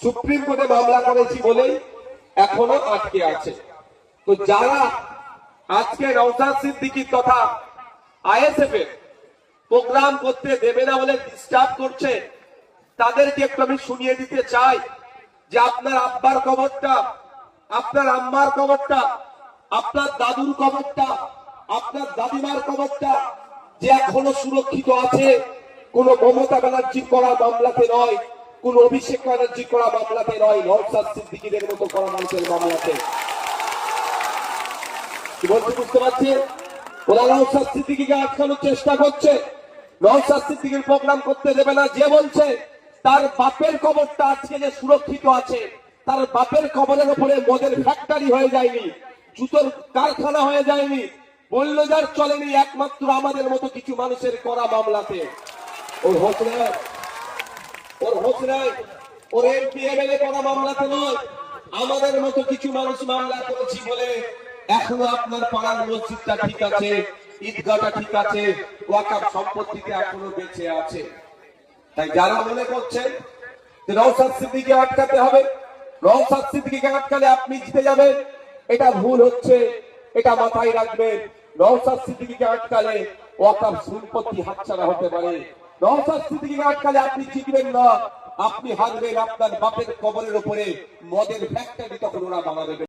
Supreme কোর্টে মামলা করেছি বলেই এখনো আটকে আছে। তো যারা আজকে নওশাদ সিদ্দিকী তথা আইএসএফ এর প্রোগ্রাম করতে দেবে না বলে ডিস্টার্ব করছে, তাদেরকে একটু আমি শুনিয়ে দিতে চাই যে আপনার আব্বার কবরটা, আপনার আম্মার কবরটা, আপনার দাদুর কবরটা, আপনার দাদিমার কবরটা যে এখনো সুরক্ষিত আছে, কোন মমতা ব্যানার্জির করা মামলাতে নয়, কোন অভিষেক ব্যানার্জির করা মামলাতে নয়, নওশাদ সিদ্দিকীদের মতো করা মানুষের মামলাতে। কি বলতে বুঝতে পারছেন? ওরা নওশাদ সিদ্দিকীকে আটকানোর চেষ্টা করছে, নওশাদ সিদ্দিকীর প্রোগ্রাম করতে দেবে না। যে বলছে তার বাপের কবরটা আজকে যে সুরক্ষিত আছে, তার বাপের কবরের উপরে মদের ফ্যাক্টরি হয়ে যায়নি, জুতোর কারখানা হয়ে যায়নি, বল্লজার চলেনি একমাত্র আমাদের মতো কিছু মানুষের করা মামলাতে। ওর হোসরায় ওর এমপি এমএলএ করা মামলাতে নয়, আমাদের মতো কিছু মানুষ মামলা করেছি বলে এখনো আপনার পাড়ার মসজিদটা ঠিক আছে, ঈদগাহটা ঠিক আছে, ওয়াকফ সম্পত্তিতে এখনো বেঁচে আছে। তাই যারা মনে করছেন যে নওশাদ সিদ্দিকীকে আটকাতে হবে, নওশাদ সিদ্দিকীকে আটকালে আপনি জিতে যাবেন, এটা ভুল হচ্ছে, এটা মাথায় রাখবেন। নওশাদ সিদ্দিকীকে আটকালে ওয়াকফ সম্পত্তি হাতছাড়া হতে পারে। নওশাদ সিদ্দিকীকে আটকালে আপনি জিতবেন না, আপনি হারবেন আপনার বাপের কবরের উপরে মদের ফ্যাক্টরি তখন ওরা বানাবে।